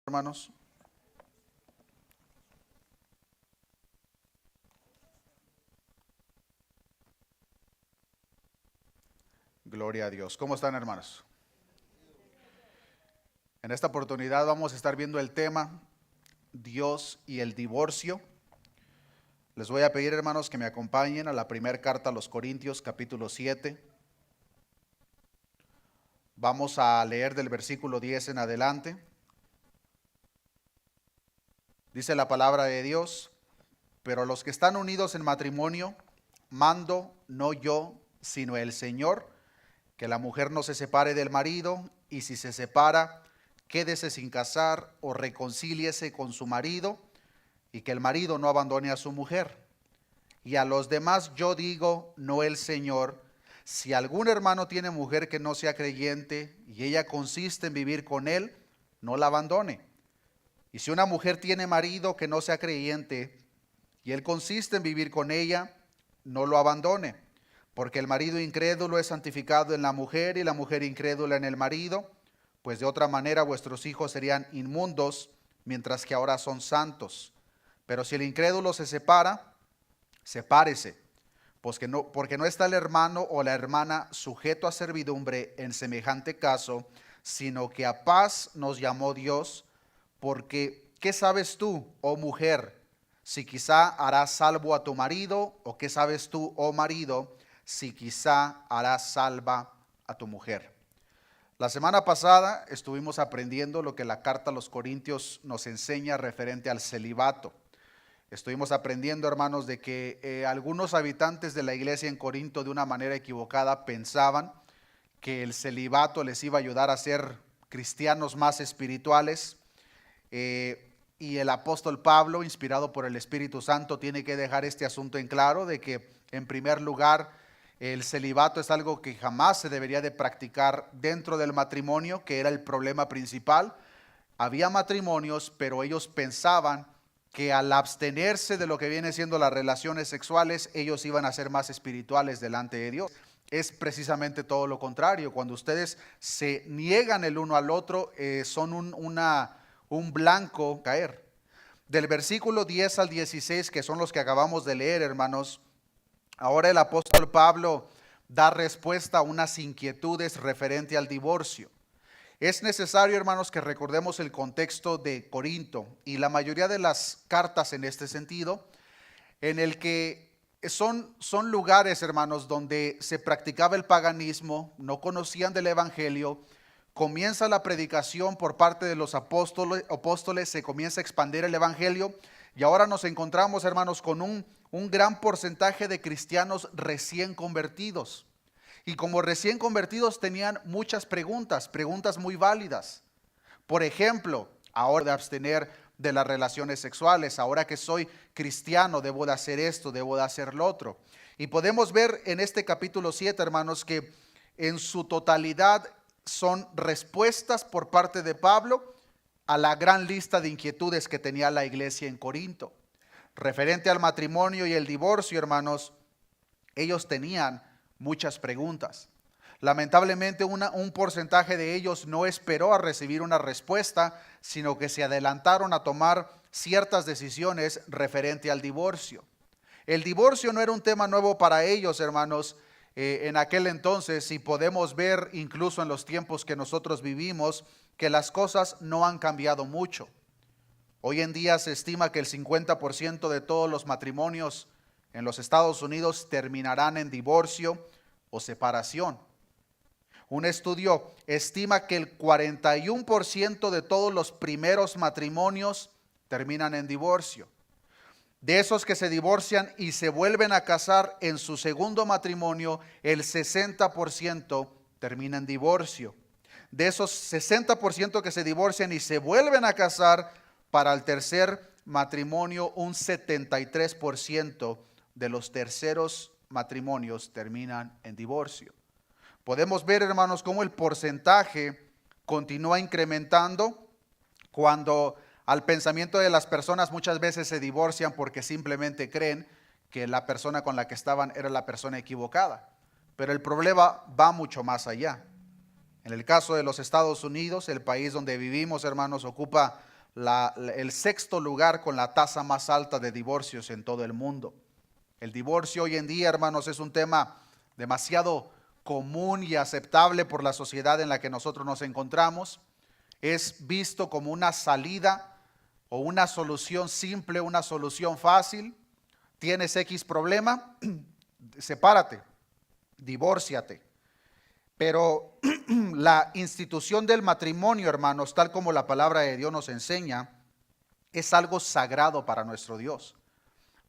Hermanos. Gloria a Dios. ¿Cómo están, hermanos? En esta oportunidad vamos a estar viendo el tema Dios y el divorcio. Les voy a pedir, hermanos, que me acompañen a la primera carta a los Corintios, capítulo 7. Vamos a leer del versículo 10 en adelante. Dice la palabra de Dios: pero los que están unidos en matrimonio, mando no yo, sino el Señor, que la mujer no se separe del marido, y si se separa, quédese sin casar o reconcíliese con su marido, y que el marido no abandone a su mujer. Y a los demás yo digo, no el Señor: si algún hermano tiene mujer que no sea creyente, y ella consiste en vivir con él, no la abandone. Y si una mujer tiene marido que no sea creyente, y él consiste en vivir con ella, no lo abandone, porque el marido incrédulo es santificado en la mujer, y la mujer incrédula en el marido, pues de otra manera vuestros hijos serían inmundos, mientras que ahora son santos. Pero si el incrédulo se separa, sepárese, porque no está el hermano o la hermana sujeto a servidumbre en semejante caso, sino que a paz nos llamó Dios. Porque, ¿qué sabes tú, oh mujer, si quizá harás salvo a tu marido? ¿O qué sabes tú, oh marido, si quizá harás salva a tu mujer? La semana pasada estuvimos aprendiendo lo que la carta a los Corintios nos enseña referente al celibato. Estuvimos aprendiendo, hermanos, de que algunos habitantes de la iglesia en Corinto de una manera equivocada pensaban que el celibato les iba a ayudar a ser cristianos más espirituales. Y el apóstol Pablo, inspirado por el Espíritu Santo, tiene que dejar este asunto en claro, de que en primer lugar el celibato es algo que jamás se debería de practicar dentro del matrimonio, que era el problema principal. Había matrimonios, pero ellos pensaban que al abstenerse de lo que viene siendo las relaciones sexuales, ellos iban a ser más espirituales delante de Dios. Es precisamente todo lo contrario. Cuando ustedes se niegan el uno al otro, son un blanco caer. Del versículo 10 al 16, que son los que acabamos de leer, hermanos, ahora el apóstol Pablo da respuesta a unas inquietudes referente al divorcio. Es necesario, hermanos, que recordemos el contexto de Corinto y la mayoría de las cartas en este sentido, en el que son lugares, hermanos, donde se practicaba el paganismo, no conocían del evangelio. Comienza la predicación por parte de los apóstoles, se comienza a expandir el evangelio, y ahora nos encontramos, hermanos, con un gran porcentaje de cristianos recién convertidos. Y como recién convertidos tenían muchas preguntas muy válidas. Por ejemplo, ahora de abstener de las relaciones sexuales, ahora que soy cristiano, debo de hacer esto, debo de hacer lo otro. Y podemos ver en este capítulo 7, hermanos, que en su totalidad son respuestas por parte de Pablo a la gran lista de inquietudes que tenía la iglesia en Corinto. Referente al matrimonio y el divorcio, hermanos, ellos tenían muchas preguntas. Lamentablemente un porcentaje de ellos no esperó a recibir una respuesta, sino que se adelantaron a tomar ciertas decisiones referente al divorcio. El divorcio no era un tema nuevo para ellos, hermanos, en aquel entonces, y podemos ver incluso en los tiempos que nosotros vivimos, que las cosas no han cambiado mucho. Hoy en día se estima que el 50% de todos los matrimonios en los Estados Unidos terminarán en divorcio o separación. Un estudio estima que el 41% de todos los primeros matrimonios terminan en divorcio. De esos que se divorcian y se vuelven a casar en su segundo matrimonio, el 60% termina en divorcio. De esos 60% que se divorcian y se vuelven a casar, para el tercer matrimonio, un 73% de los terceros matrimonios terminan en divorcio. Podemos ver, hermanos, cómo el porcentaje continúa incrementando cuando al pensamiento de las personas muchas veces se divorcian porque simplemente creen que la persona con la que estaban era la persona equivocada. Pero el problema va mucho más allá. En el caso de los Estados Unidos, el país donde vivimos, hermanos, ocupa el sexto lugar con la tasa más alta de divorcios en todo el mundo. El divorcio hoy en día, hermanos, es un tema demasiado común y aceptable por la sociedad en la que nosotros nos encontramos. Es visto como una salida o una solución simple, una solución fácil. ¿Tienes X problema? Sepárate, divórciate. Pero la institución del matrimonio, hermanos, tal como la palabra de Dios nos enseña, es algo sagrado para nuestro Dios.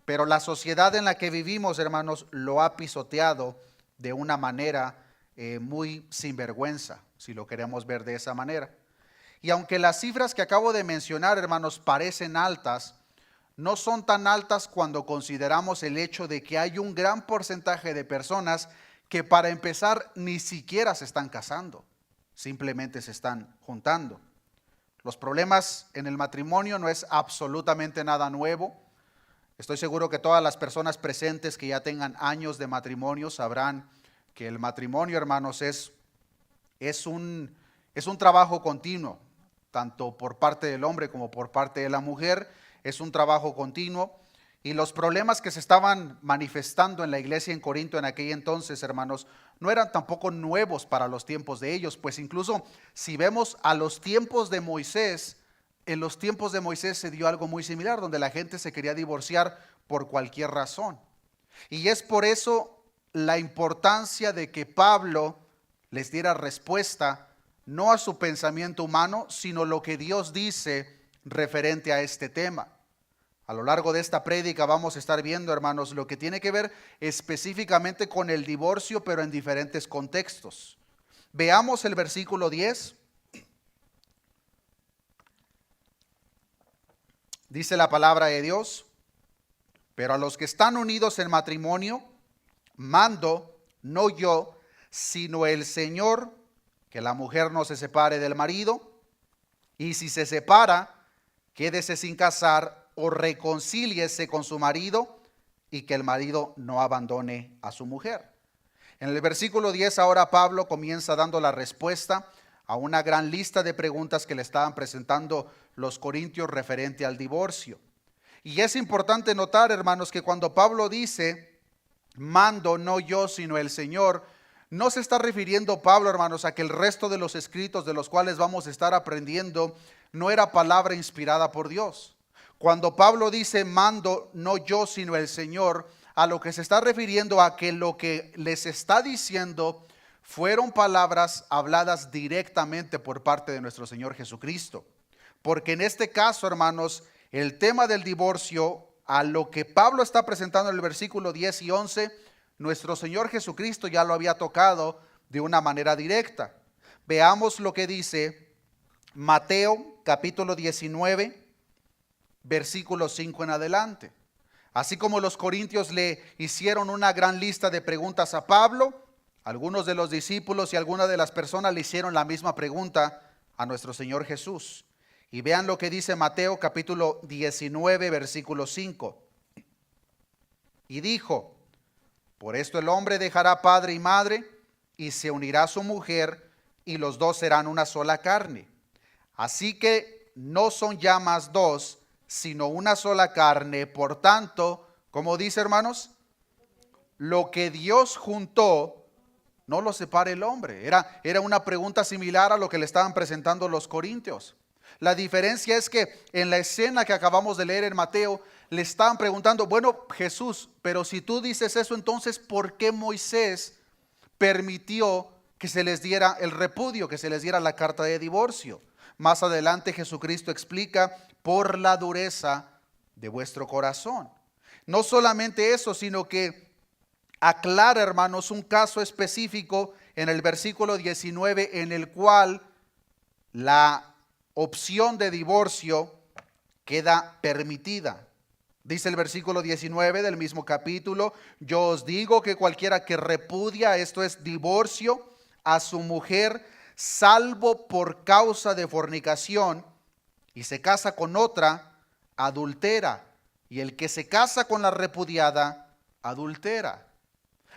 Pero la sociedad en la que vivimos, hermanos, lo ha pisoteado de una manera muy sinvergüenza, si lo queremos ver de esa manera. Y aunque las cifras que acabo de mencionar, hermanos, parecen altas, no son tan altas cuando consideramos el hecho de que hay un gran porcentaje de personas que para empezar ni siquiera se están casando, simplemente se están juntando. Los problemas en el matrimonio no es absolutamente nada nuevo. Estoy seguro que todas las personas presentes que ya tengan años de matrimonio sabrán que el matrimonio, hermanos, es un trabajo continuo, tanto por parte del hombre como por parte de la mujer. Es un trabajo continuo. Y los problemas que se estaban manifestando en la iglesia en Corinto en aquel entonces, hermanos, no eran tampoco nuevos para los tiempos de ellos, pues incluso si vemos a los tiempos de Moisés, en los tiempos de Moisés se dio algo muy similar, donde la gente se quería divorciar por cualquier razón. Y es por eso la importancia de que Pablo les diera respuesta, no a su pensamiento humano, sino lo que Dios dice referente a este tema. A lo largo de esta prédica vamos a estar viendo, hermanos, lo que tiene que ver específicamente con el divorcio, pero en diferentes contextos. Veamos el versículo 10. Dice la palabra de Dios: pero a los que están unidos en matrimonio, mando, no yo, sino el Señor, que la mujer no se separe del marido, y si se separa, quédese sin casar o reconcíliese con su marido, y que el marido no abandone a su mujer. En el versículo 10 ahora Pablo comienza dando la respuesta a una gran lista de preguntas que le estaban presentando los corintios referente al divorcio. Y es importante notar, hermanos, que cuando Pablo dice, mando no yo sino el Señor, no se está refiriendo Pablo, hermanos, a que el resto de los escritos de los cuales vamos a estar aprendiendo no era palabra inspirada por Dios. Cuando Pablo dice mando no yo sino el Señor, a lo que se está refiriendo a que lo que les está diciendo fueron palabras habladas directamente por parte de nuestro Señor Jesucristo. Porque en este caso, hermanos, el tema del divorcio, a lo que Pablo está presentando en el versículo 10 y 11, nuestro Señor Jesucristo ya lo había tocado de una manera directa. Veamos lo que dice Mateo capítulo 19, versículo 5 en adelante. Así como los corintios le hicieron una gran lista de preguntas a Pablo, algunos de los discípulos y algunas de las personas le hicieron la misma pregunta a nuestro Señor Jesús. Y vean lo que dice Mateo capítulo 19, versículo 5. Y dijo: por esto el hombre dejará padre y madre y se unirá a su mujer, y los dos serán una sola carne. Así que no son ya más dos, sino una sola carne. Por tanto, como dice, hermanos, lo que Dios juntó, no lo separe el hombre. Era una pregunta similar a lo que le estaban presentando los corintios. La diferencia es que en la escena que acabamos de leer en Mateo, le estaban preguntando, bueno, Jesús, pero si tú dices eso, entonces, ¿por qué Moisés permitió que se les diera el repudio, que se les diera la carta de divorcio? Más adelante Jesucristo explica, por la dureza de vuestro corazón. No solamente eso, sino que aclara, hermanos, un caso específico en el versículo 19, en el cual la opción de divorcio queda permitida. Dice el versículo 19 del mismo capítulo: yo os digo que cualquiera que repudia, esto es divorcio, a su mujer, salvo por causa de fornicación, y se casa con otra, adultera, y el que se casa con la repudiada, adultera.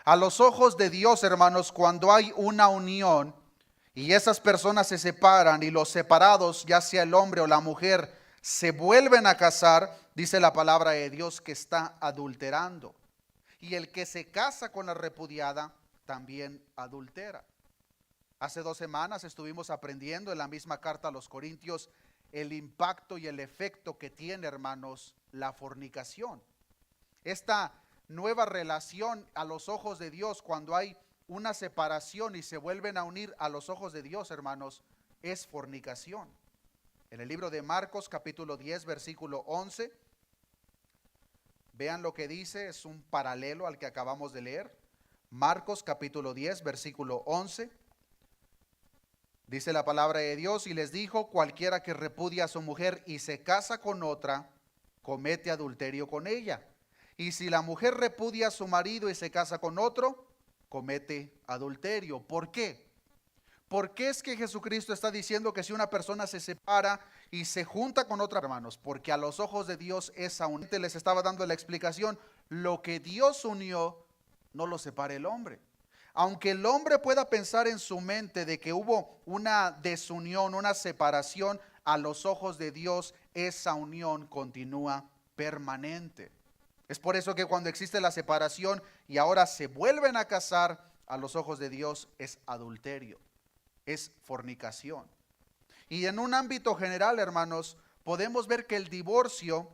A los ojos de Dios, hermanos, cuando hay una unión y esas personas se separan y los separados, ya sea el hombre o la mujer, se vuelven a casar, dice la palabra de Dios que está adulterando. Y el que se casa con la repudiada también adultera. Hace 2 semanas estuvimos aprendiendo en la misma carta a los Corintios el impacto y el efecto que tiene, hermanos, la fornicación. Esta nueva relación a los ojos de Dios, cuando hay una separación y se vuelven a unir a los ojos de Dios, hermanos, es fornicación. En el libro de Marcos, capítulo 10, versículo 11, vean lo que dice, es un paralelo al que acabamos de leer. Marcos, capítulo 10, versículo 11. Dice la palabra de Dios: y les dijo, cualquiera que repudia a su mujer y se casa con otra, comete adulterio con ella. Y si la mujer repudia a su marido y se casa con otro, comete adulterio. ¿Por qué? ¿Por qué es que Jesucristo está diciendo que si una persona se separa y se junta con otra, hermanos? Porque a los ojos de Dios esa unión. Les estaba dando la explicación: lo que Dios unió, no lo separa el hombre. Aunque el hombre pueda pensar en su mente de que hubo una desunión, una separación, a los ojos de Dios esa unión continúa permanente. Es por eso que cuando existe la separación y ahora se vuelven a casar, a los ojos de Dios es adulterio, es fornicación. Y en un ámbito general, hermanos, podemos ver que el divorcio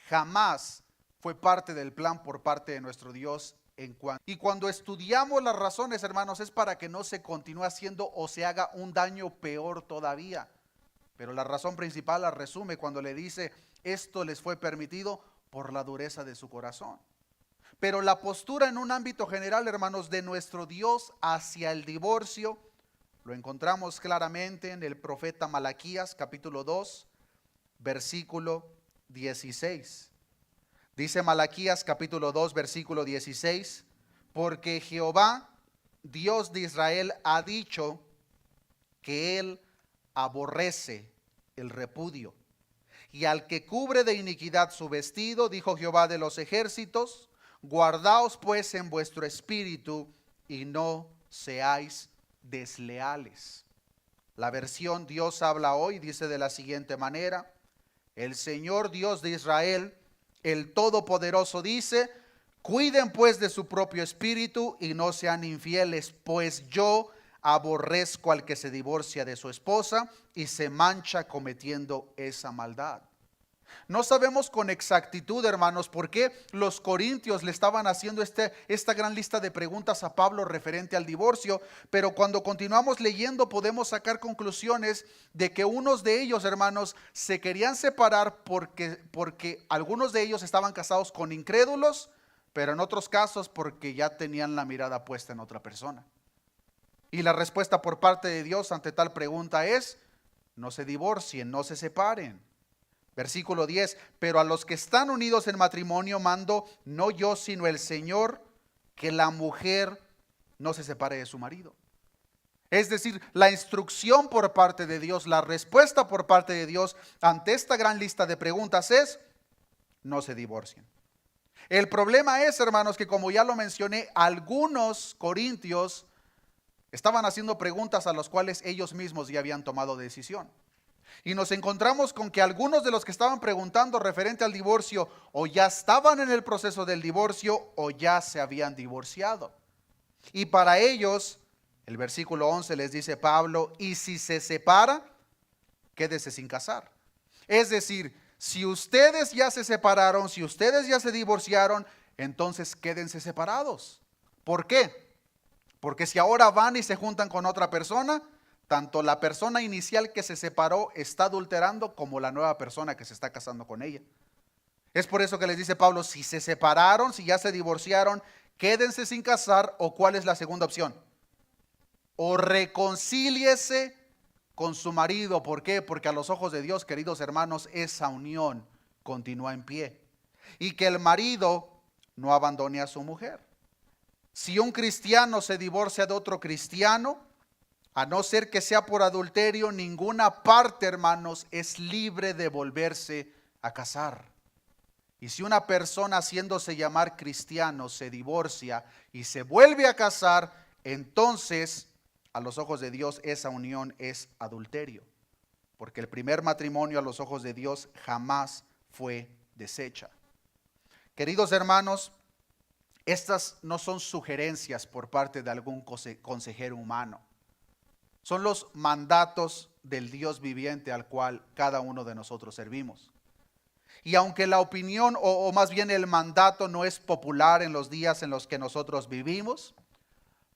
jamás fue parte del plan por parte de nuestro Dios. Y cuando estudiamos las razones, hermanos, es para que no se continúe haciendo o se haga un daño peor todavía. Pero la razón principal la resume cuando le dice: esto les fue permitido por la dureza de su corazón. Pero la postura en un ámbito general, hermanos, de nuestro Dios hacia el divorcio, lo encontramos claramente en el profeta Malaquías, capítulo 2, versículo 16. Dice Malaquías capítulo 2, versículo 16: porque Jehová, Dios de Israel, ha dicho que él aborrece el repudio. Y al que cubre de iniquidad su vestido, dijo Jehová de los ejércitos, guardaos pues en vuestro espíritu y no seáis desleales. La versión Dios habla hoy dice de la siguiente manera: el Señor Dios de Israel, el Todopoderoso, dice: cuiden pues de su propio espíritu y no sean infieles, pues yo aborrezco al que se divorcia de su esposa y se mancha cometiendo esa maldad. No sabemos con exactitud, hermanos, por qué los corintios le estaban haciendo esta gran lista de preguntas a Pablo referente al divorcio, pero cuando continuamos leyendo podemos sacar conclusiones de que unos de ellos, hermanos, se querían separar porque algunos de ellos estaban casados con incrédulos, pero en otros casos porque ya tenían la mirada puesta en otra persona. Y la respuesta por parte de Dios ante tal pregunta es: no se divorcien, no se separen. Versículo 10: pero a los que están unidos en matrimonio mando, no yo sino el Señor, que la mujer no se separe de su marido. Es decir, la instrucción por parte de Dios, la respuesta por parte de Dios ante esta gran lista de preguntas es: no se divorcien. El problema es, hermanos, que como ya lo mencioné, algunos corintios estaban haciendo preguntas a las cuales ellos mismos ya habían tomado decisión. Y nos encontramos con que algunos de los que estaban preguntando referente al divorcio o ya estaban en el proceso del divorcio o ya se habían divorciado. Y para ellos, el versículo 11 les dice Pablo: y si se separa, quédese sin casar. Es decir, si ustedes ya se separaron, si ustedes ya se divorciaron, entonces quédense separados. ¿Por qué? Porque si ahora van y se juntan con otra persona, tanto la persona inicial que se separó está adulterando como la nueva persona que se está casando con ella. Es por eso que les dice Pablo: si se separaron, si ya se divorciaron, quédense sin casar. ¿O cuál es la segunda opción? O reconcíliese con su marido. ¿Por qué? Porque a los ojos de Dios, queridos hermanos, esa unión continúa en pie. Y que el marido no abandone a su mujer. Si un cristiano se divorcia de otro cristiano, a no ser que sea por adulterio, ninguna parte, hermanos, es libre de volverse a casar. Y si una persona haciéndose llamar cristiano se divorcia y se vuelve a casar, entonces a los ojos de Dios esa unión es adulterio. porque el primer matrimonio a los ojos de Dios jamás fue deshecha. Queridos hermanos, estas no son sugerencias por parte de algún consejero humano. Son los mandatos del Dios viviente al cual cada uno de nosotros servimos. Y aunque la opinión o más bien el mandato no es popular en los días en los que nosotros vivimos,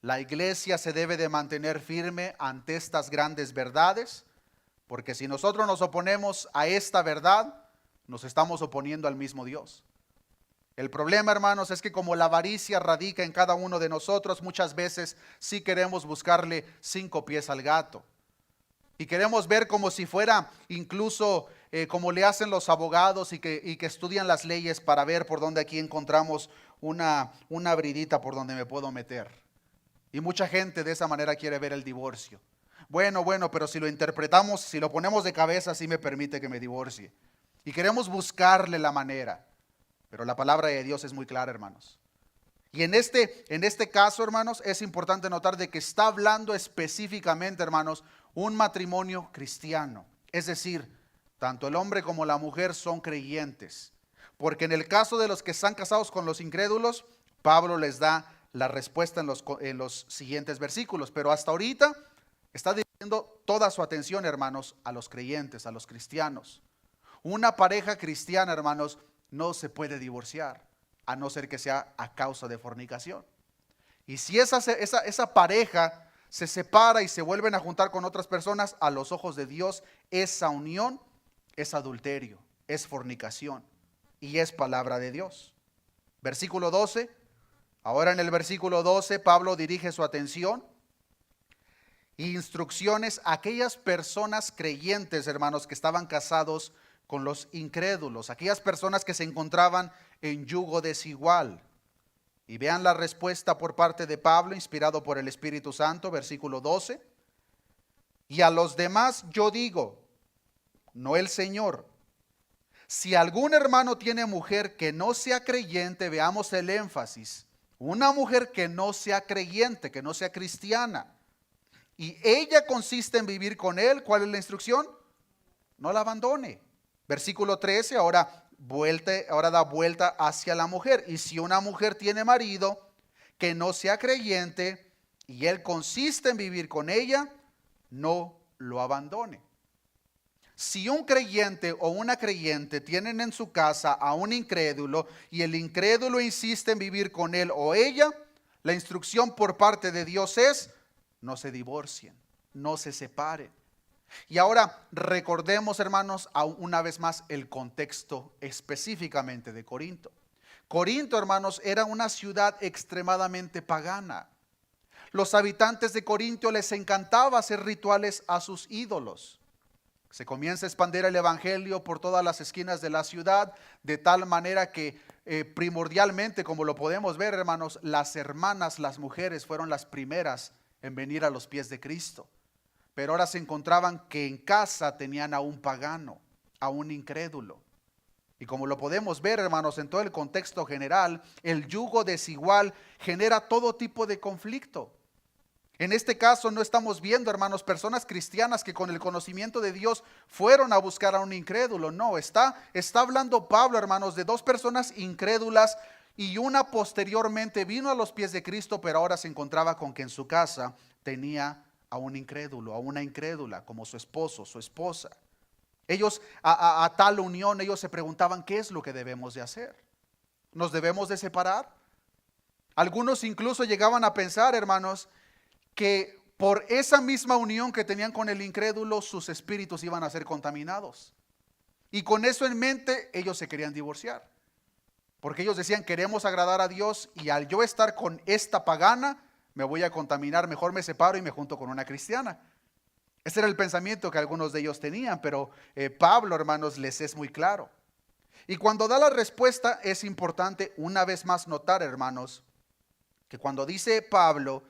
la iglesia se debe de mantener firme ante estas grandes verdades, porque si nosotros nos oponemos a esta verdad, nos estamos oponiendo al mismo Dios. El problema, hermanos, es que como la avaricia radica en cada uno de nosotros, muchas veces sí queremos buscarle 5 pies al gato. Y queremos ver como si fuera incluso como le hacen los abogados y que estudian las leyes para ver por dónde aquí encontramos una abridita por donde me puedo meter. Y mucha gente de esa manera quiere ver el divorcio. Bueno, pero si lo interpretamos, si lo ponemos de cabeza, sí me permite que me divorcie. Y queremos buscarle la manera. Pero la palabra de Dios es muy clara, hermanos. Y en este caso, hermanos, es importante notar de que está hablando específicamente, hermanos, un matrimonio cristiano. Es decir, tanto el hombre como la mujer son creyentes. Porque en el caso de los que están casados con los incrédulos, Pablo les da la respuesta en los siguientes versículos. Pero hasta ahorita está dirigiendo toda su atención, hermanos, a los creyentes, a los cristianos. Una pareja cristiana, hermanos, no se puede divorciar, a no ser que sea a causa de fornicación. Y si esa pareja se separa y se vuelven a juntar con otras personas, a los ojos de Dios, esa unión es adulterio, es fornicación y es palabra de Dios. Versículo 12. Ahora en el versículo 12, Pablo dirige su atención e instrucciones a aquellas personas creyentes, hermanos, que estaban casados con los incrédulos, aquellas personas que se encontraban en yugo desigual. Y vean la respuesta por parte de Pablo, inspirado por el Espíritu Santo, versículo 12. Y a los demás yo digo, no el Señor, si algún hermano tiene mujer que no sea creyente, veamos el énfasis, una mujer que no sea creyente, que no sea cristiana, y ella consiste en vivir con él, ¿cuál es la instrucción? No la abandone. Versículo 13, ahora da vuelta hacia la mujer. Y si una mujer tiene marido que no sea creyente y él consiste en vivir con ella, no lo abandone. Si un creyente o una creyente tienen en su casa a un incrédulo y el incrédulo insiste en vivir con él o ella, la instrucción por parte de Dios es: no se divorcien, no se separen. Y ahora recordemos, hermanos, una vez más el contexto específicamente de Corinto. Corinto, hermanos, era una ciudad extremadamente pagana. Los habitantes de Corinto les encantaba hacer rituales a sus ídolos. Se comienza a expandir el evangelio por todas las esquinas de la ciudad, de tal manera que primordialmente, como lo podemos ver, hermanos, las hermanas, las mujeres fueron las primeras en venir a los pies de Cristo. Pero ahora se encontraban que en casa tenían a un pagano, a un incrédulo. Y como lo podemos ver, hermanos, en todo el contexto general, el yugo desigual genera todo tipo de conflicto. En este caso no estamos viendo, hermanos, personas cristianas que con el conocimiento de Dios fueron a buscar a un incrédulo. No, está hablando Pablo, hermanos, de 2 personas incrédulas y una posteriormente vino a los pies de Cristo, pero ahora se encontraba con que en su casa tenía a un incrédulo, a una incrédula, como su esposo, su esposa. Ellos a tal unión, ellos se preguntaban, ¿qué es lo que debemos de hacer? ¿Nos debemos de separar? Algunos incluso llegaban a pensar, hermanos, que por esa misma unión que tenían con el incrédulo, sus espíritus iban a ser contaminados. Y con eso en mente, ellos se querían divorciar. Porque ellos decían, queremos agradar a Dios y al yo estar con esta pagana, me voy a contaminar, mejor me separo y me junto con una cristiana. Ese era el pensamiento que algunos de ellos tenían, pero Pablo, hermanos, les es muy claro. Y cuando da la respuesta es importante una vez más notar, hermanos, que cuando dice Pablo,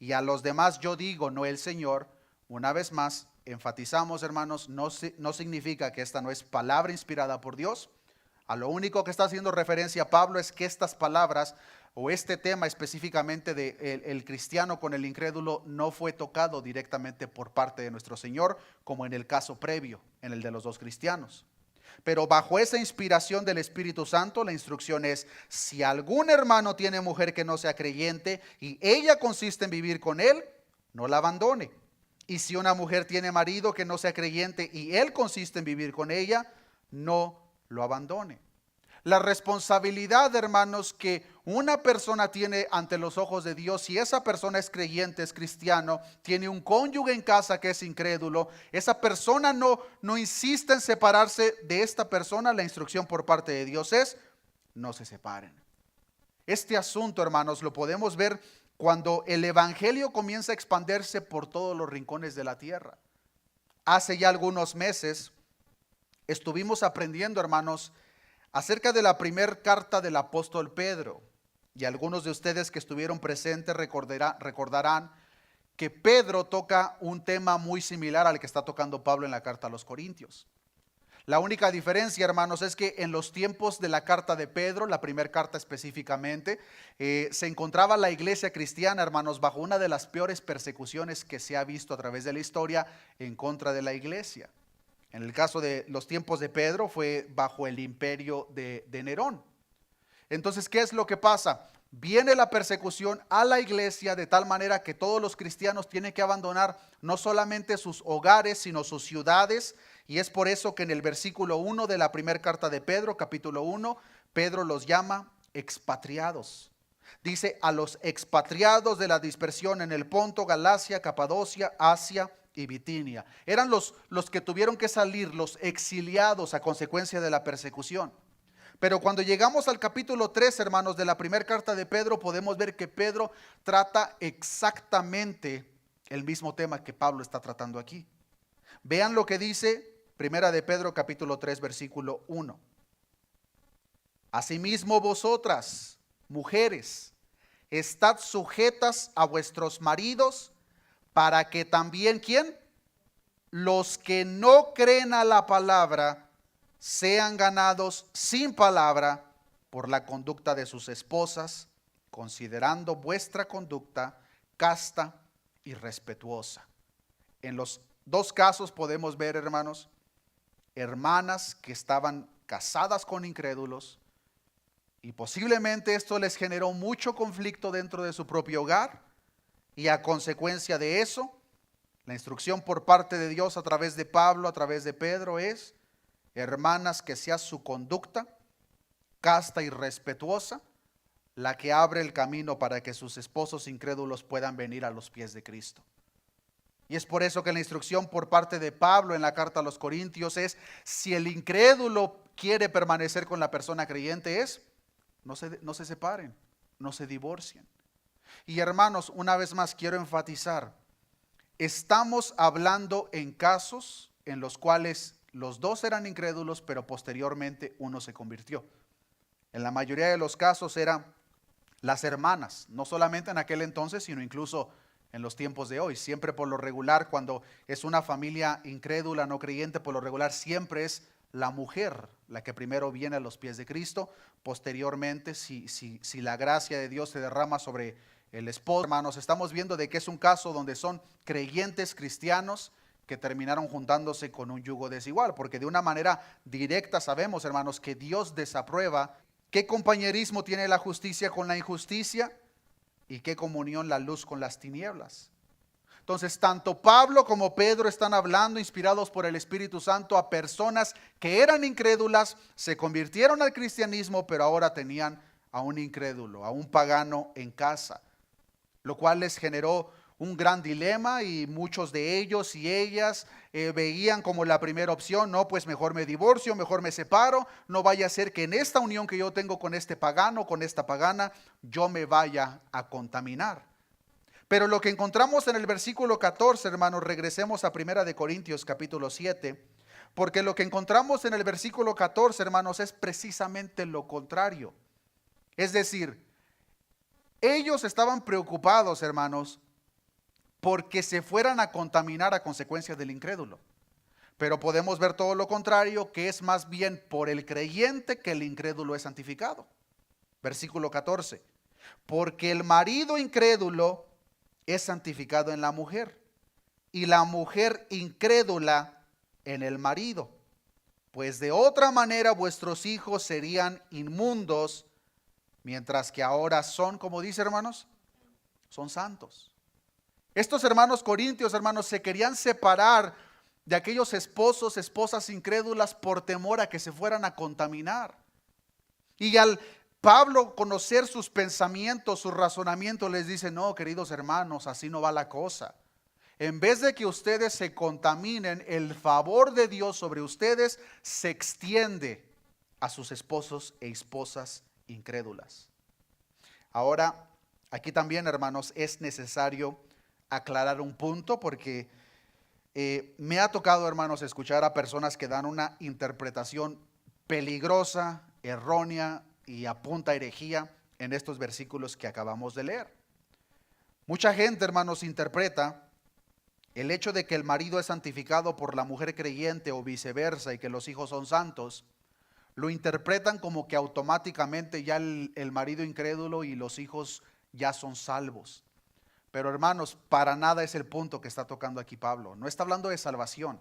y a los demás yo digo, no el Señor, una vez más enfatizamos, hermanos, no significa que esta no es palabra inspirada por Dios. A lo único que está haciendo referencia Pablo es que estas palabras o este tema específicamente de el cristiano con el incrédulo no fue tocado directamente por parte de nuestro Señor, como en el caso previo, en el de los dos cristianos. Pero bajo esa inspiración del Espíritu Santo, la instrucción es: si algún hermano tiene mujer que no sea creyente y ella consiste en vivir con él, no la abandone. Y si una mujer tiene marido que no sea creyente y él consiste en vivir con ella, no lo abandone. La responsabilidad, hermanos, que una persona tiene ante los ojos de Dios, si esa persona es creyente, es cristiano, tiene un cónyuge en casa que es incrédulo, esa persona no insiste en separarse de esta persona. La instrucción por parte de Dios es: no se separen. Este asunto, hermanos, lo podemos ver cuando el evangelio comienza a expandirse por todos los rincones de la tierra. Hace ya algunos meses estuvimos aprendiendo, hermanos, acerca de la primera carta del apóstol Pedro. Y algunos de ustedes que estuvieron presentes recordarán que Pedro toca un tema muy similar al que está tocando Pablo en la carta a los Corintios. La única diferencia, hermanos, es que en los tiempos de la carta de Pedro, la primera carta específicamente, se encontraba la iglesia cristiana, hermanos, bajo una de las peores persecuciones que se ha visto a través de la historia en contra de la iglesia. En el caso de los tiempos de Pedro fue bajo el imperio de Nerón. Entonces, ¿qué es lo que pasa? Viene la persecución a la iglesia de tal manera que todos los cristianos tienen que abandonar no solamente sus hogares, sino sus ciudades. Y es por eso que en el versículo 1 de la primera carta de Pedro, capítulo 1, Pedro los llama expatriados. Dice: a los expatriados de la dispersión en el Ponto, Galacia, Capadocia, Asia y Bitinia. Eran los que tuvieron que salir, los exiliados a consecuencia de la persecución. Pero cuando llegamos al capítulo 3, hermanos, de la primera carta de Pedro, podemos ver que Pedro trata exactamente el mismo tema que Pablo está tratando aquí. Vean lo que dice primera de Pedro, capítulo 3, versículo 1. Asimismo vosotras, mujeres, estad sujetas a vuestros maridos, para que también, ¿quién? Los que no creen a la palabra sean ganados sin palabra por la conducta de sus esposas, considerando vuestra conducta casta y respetuosa. En los dos casos podemos ver, hermanos, hermanas que estaban casadas con incrédulos, y posiblemente esto les generó mucho conflicto dentro de su propio hogar, y a consecuencia de eso, la instrucción por parte de Dios a través de Pablo, a través de Pedro es: hermanas, que sea su conducta casta y respetuosa la que abre el camino para que sus esposos incrédulos puedan venir a los pies de Cristo. Y es por eso que la instrucción por parte de Pablo en la carta a los Corintios es: si el incrédulo quiere permanecer con la persona creyente, es no se separen, no se divorcien. Y hermanos, una vez más quiero enfatizar, estamos hablando en casos en los cuales los dos eran incrédulos, pero posteriormente uno se convirtió. En la mayoría de los casos eran las hermanas, no solamente en aquel entonces, sino incluso en los tiempos de hoy. Siempre por lo regular, cuando es una familia incrédula, no creyente, por lo regular siempre es la mujer la que primero viene a los pies de Cristo. Posteriormente, si la gracia de Dios se derrama sobre el esposo. Hermanos, estamos viendo de que es un caso donde son creyentes cristianos que terminaron juntándose con un yugo desigual, porque de una manera directa sabemos, hermanos, que Dios desaprueba. ¿Qué compañerismo tiene la justicia con la injusticia? ¿Y qué comunión la luz con las tinieblas? Entonces, tanto Pablo como Pedro están hablando, inspirados por el Espíritu Santo, a personas que eran incrédulas, se convirtieron al cristianismo, pero ahora tenían a un incrédulo, a un pagano en casa, lo cual les generó un gran dilema, y muchos de ellos y ellas veían como la primera opción: no, pues mejor me divorcio, mejor me separo, no vaya a ser que en esta unión que yo tengo con este pagano, con esta pagana, yo me vaya a contaminar. Pero lo que encontramos en el versículo 14, hermanos, regresemos a primera de Corintios capítulo 7, porque lo que encontramos en el versículo 14, hermanos, es precisamente lo contrario. Es decir, ellos estaban preocupados, hermanos, porque se fueran a contaminar a consecuencia del incrédulo. Pero podemos ver todo lo contrario, que es más bien por el creyente que el incrédulo es santificado. Versículo 14. Porque el marido incrédulo es santificado en la mujer, y la mujer incrédula en el marido. Pues de otra manera vuestros hijos serían inmundos, mientras que ahora son, como dice hermanos, son santos. Estos hermanos corintios, hermanos, se querían separar de aquellos esposos, esposas incrédulas por temor a que se fueran a contaminar. Y al Pablo conocer sus pensamientos, sus razonamientos, les dice: no, queridos hermanos, así no va la cosa. En vez de que ustedes se contaminen, el favor de Dios sobre ustedes se extiende a sus esposos e esposas incrédulas. Ahora, aquí también, hermanos, es necesario aclarar un punto, porque me ha tocado, hermanos, escuchar a personas que dan una interpretación peligrosa, errónea y apunta a herejía en estos versículos que acabamos de leer. Mucha gente, hermanos, interpreta el hecho de que el marido es santificado por la mujer creyente o viceversa y que los hijos son santos, lo interpretan como que automáticamente ya el marido incrédulo y los hijos ya son salvos. Pero hermanos, para nada es el punto que está tocando aquí Pablo. No está hablando de salvación.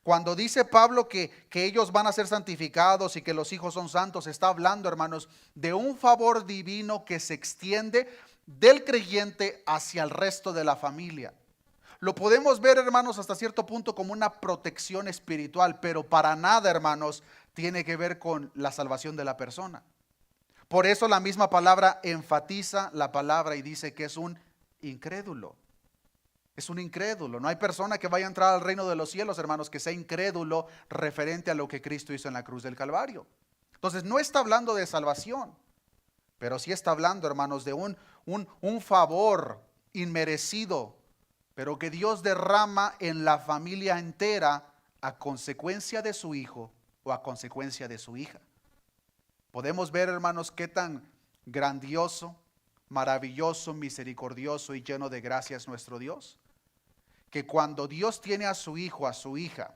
Cuando dice Pablo que ellos van a ser santificados y que los hijos son santos, está hablando, hermanos, de un favor divino que se extiende del creyente hacia el resto de la familia. Lo podemos ver, hermanos, hasta cierto punto como una protección espiritual, pero para nada, hermanos, tiene que ver con la salvación de la persona. Por eso la misma palabra enfatiza la palabra y dice que es un incrédulo. Es un incrédulo. No hay persona que vaya a entrar al reino de los cielos, hermanos, que sea incrédulo referente a lo que Cristo hizo en la cruz del Calvario. Entonces no está hablando de salvación, pero sí está hablando, hermanos, de un favor inmerecido, pero que Dios derrama en la familia entera a consecuencia de su hijo o a consecuencia de su hija. Podemos ver, hermanos, qué tan grandioso, maravilloso, misericordioso y lleno de gracia es nuestro Dios. Que cuando Dios tiene a su hijo, a su hija,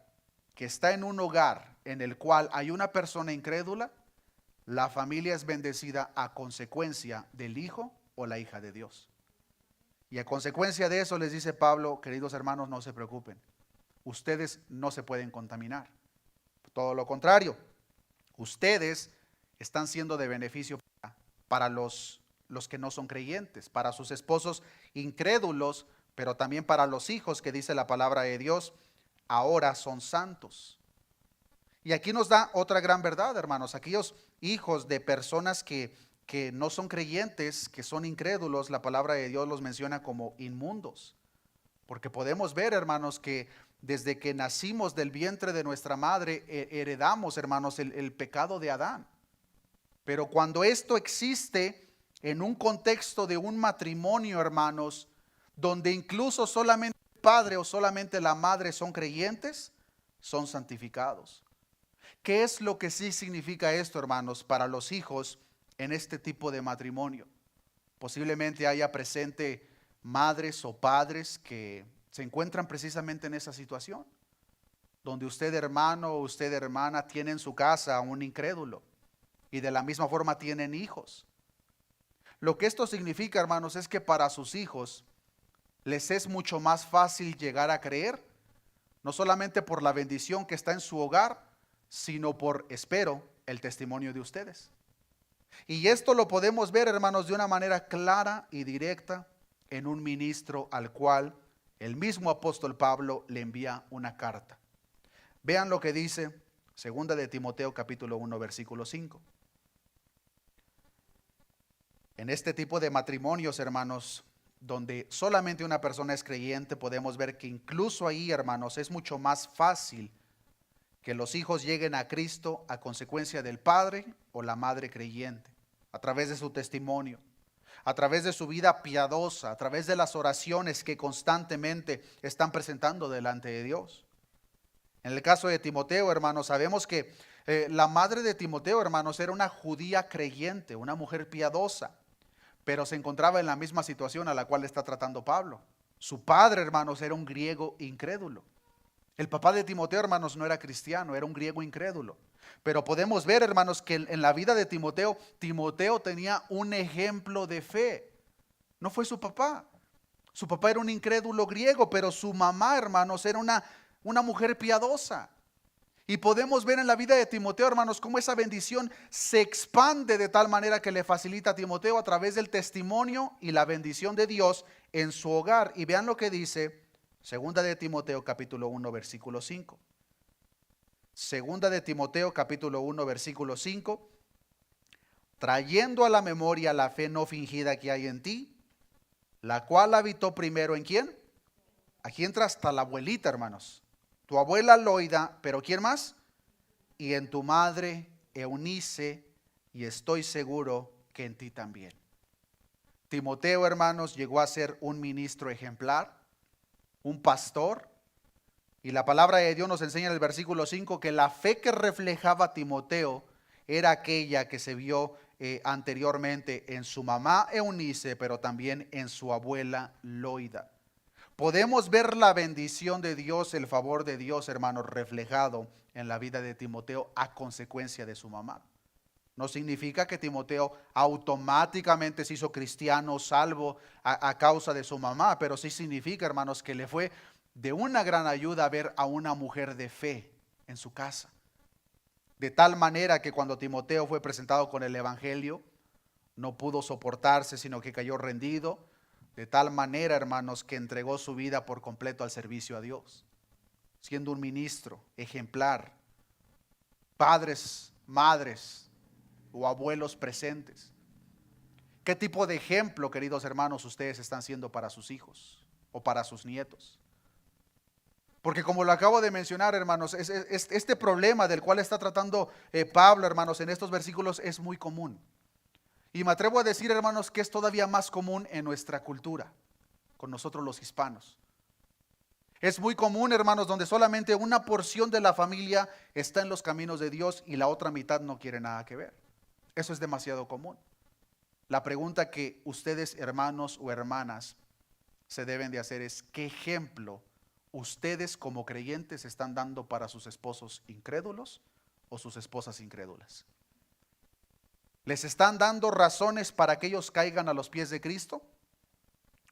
que está en un hogar en el cual hay una persona incrédula, la familia es bendecida a consecuencia del hijo o la hija de Dios. Y a consecuencia de eso les dice Pablo: queridos hermanos, no se preocupen, ustedes no se pueden contaminar. Todo lo contrario, ustedes están siendo de beneficio para los que no son creyentes, para sus esposos incrédulos, pero también para los hijos que dice la palabra de Dios, ahora son santos. Y aquí nos da otra gran verdad, hermanos. Aquellos hijos de personas que no son creyentes, que son incrédulos, la palabra de Dios los menciona como inmundos. Porque podemos ver, hermanos, que desde que nacimos del vientre de nuestra madre, heredamos, hermanos, el pecado de Adán. Pero cuando esto existe en un contexto de un matrimonio, hermanos, donde incluso solamente el padre o solamente la madre son creyentes, son santificados. ¿Qué es lo que sí significa esto, hermanos, para los hijos en este tipo de matrimonio? Posiblemente haya presente madres o padres que se encuentran precisamente en esa situación, donde usted, hermano o usted, hermana, tiene en su casa a un incrédulo y de la misma forma tienen hijos. Lo que esto significa, hermanos, es que para sus hijos les es mucho más fácil llegar a creer, no solamente por la bendición que está en su hogar, sino por, espero, el testimonio de ustedes. Y esto lo podemos ver, hermanos, de una manera clara y directa en un ministro al cual el mismo apóstol Pablo le envía una carta. Vean lo que dice 2 de Timoteo capítulo 1 versículo 5. En este tipo de matrimonios, hermanos, donde solamente una persona es creyente, podemos ver que incluso ahí, hermanos, es mucho más fácil que los hijos lleguen a Cristo a consecuencia del padre o la madre creyente, a través de su testimonio, a través de su vida piadosa, a través de las oraciones que constantemente están presentando delante de Dios. En el caso de Timoteo, hermanos, sabemos que la madre de Timoteo, hermanos, era una judía creyente, una mujer piadosa, pero se encontraba en la misma situación a la cual está tratando Pablo. Su padre, hermanos, era un griego incrédulo. El papá de Timoteo, hermanos, no era cristiano, era un griego incrédulo. Pero podemos ver, hermanos, que en la vida de Timoteo, Timoteo tenía un ejemplo de fe. No fue su papá. Su papá era un incrédulo griego, pero su mamá, hermanos, era una mujer piadosa. Y podemos ver en la vida de Timoteo, hermanos, cómo esa bendición se expande de tal manera que le facilita a Timoteo a través del testimonio y la bendición de Dios en su hogar. Y vean lo que dice Segunda de Timoteo capítulo 1 versículo 5. Segunda de Timoteo capítulo 1 versículo 5. Trayendo a la memoria la fe no fingida que hay en ti, la cual habitó primero ¿en quién? Aquí entra hasta la abuelita, hermanos. Tu abuela Loida, pero ¿quién más? Y en tu madre Eunice, y estoy seguro que en ti también. Timoteo, hermanos, llegó a ser un ministro ejemplar, un pastor, y la palabra de Dios nos enseña en el versículo 5 que la fe que reflejaba Timoteo era aquella que se vio anteriormente en su mamá Eunice, pero también en su abuela Loida. Podemos ver la bendición de Dios, el favor de Dios, hermanos, reflejado en la vida de Timoteo a consecuencia de su mamá. No significa que Timoteo automáticamente se hizo cristiano, salvo a causa de su mamá, pero sí significa, hermanos, que le fue de una gran ayuda ver a una mujer de fe en su casa. De tal manera que cuando Timoteo fue presentado con el evangelio, no pudo soportarse, sino que cayó rendido. De tal manera, hermanos, que entregó su vida por completo al servicio a Dios, siendo un ministro ejemplar. Padres, madres o abuelos presentes, ¿qué tipo de ejemplo, queridos hermanos, ustedes están siendo para sus hijos o para sus nietos? Porque como lo acabo de mencionar, hermanos, este problema del cual está tratando Pablo, hermanos, en estos versículos es muy común. Y me atrevo a decir, hermanos, que es todavía más común en nuestra cultura, con nosotros los hispanos. Es muy común, hermanos, donde solamente una porción de la familia está en los caminos de Dios y la otra mitad no quiere nada que ver. Eso es demasiado común. La pregunta que ustedes, hermanos o hermanas, se deben de hacer es: ¿qué ejemplo ustedes como creyentes están dando para sus esposos incrédulos o sus esposas incrédulas? ¿Les están dando razones para que ellos caigan a los pies de Cristo?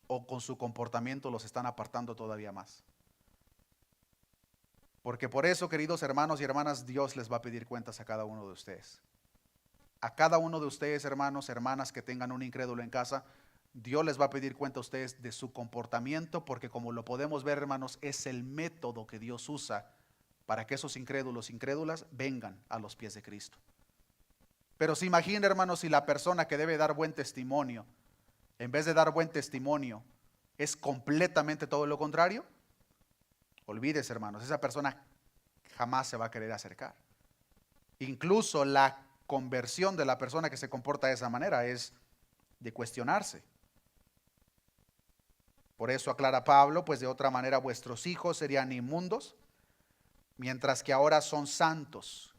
¿O con su comportamiento los están apartando todavía más? Porque por eso, queridos hermanos y hermanas, Dios les va a pedir cuentas a cada uno de ustedes. A cada uno de ustedes, hermanos, hermanas que tengan un incrédulo en casa, Dios les va a pedir cuenta a ustedes de su comportamiento, porque como lo podemos ver, hermanos, es el método que Dios usa para que esos incrédulos, incrédulas, vengan a los pies de Cristo. Pero se imagina, hermanos, si la persona que debe dar buen testimonio, en vez de dar buen testimonio, es completamente todo lo contrario. Olvídese, hermanos, esa persona jamás se va a querer acercar. Incluso la conversión de la persona que se comporta de esa manera es de cuestionarse. Por eso aclara Pablo, pues de otra manera vuestros hijos serían inmundos, mientras que ahora son santos.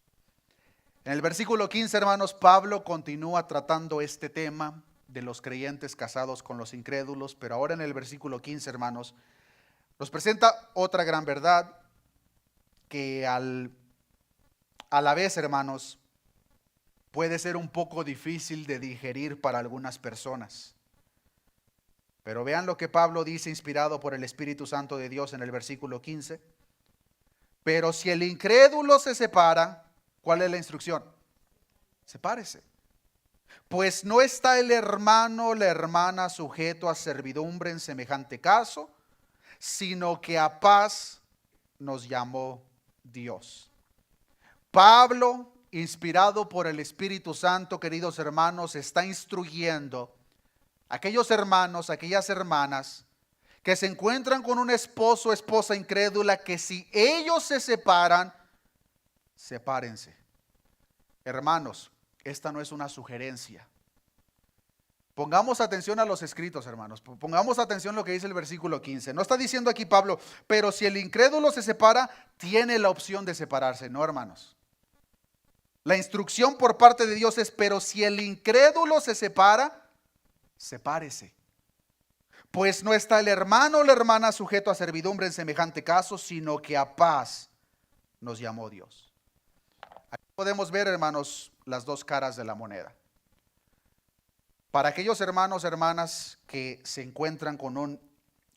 En el versículo 15, hermanos, Pablo continúa tratando este tema de los creyentes casados con los incrédulos, pero ahora en el versículo 15, hermanos, nos presenta otra gran verdad que a la vez, hermanos, puede ser un poco difícil de digerir para algunas personas. Pero vean lo que Pablo dice, inspirado por el Espíritu Santo de Dios en el versículo 15. Pero si el incrédulo se separa, ¿cuál es la instrucción? Sepárese. Pues no está el hermano o la hermana sujeto a servidumbre en semejante caso, sino que a paz nos llamó Dios. Pablo, inspirado por el Espíritu Santo, queridos hermanos, está instruyendo a aquellos hermanos, aquellas hermanas que se encuentran con un esposo o esposa incrédula, que si ellos se separan, sepárense. Hermanos, esta no es una sugerencia. Pongamos atención a los escritos, hermanos. Pongamos atención a lo que dice el versículo 15. No está diciendo aquí Pablo, pero si el incrédulo se separa, tiene la opción de separarse. No, hermanos. La instrucción por parte de Dios es: pero si el incrédulo se separa, sepárese. Pues no está el hermano o la hermana sujeto a servidumbre en semejante caso, sino que a paz nos llamó Dios. Aquí podemos ver, hermanos, las dos caras de la moneda. Para aquellos hermanos, hermanas que se encuentran con un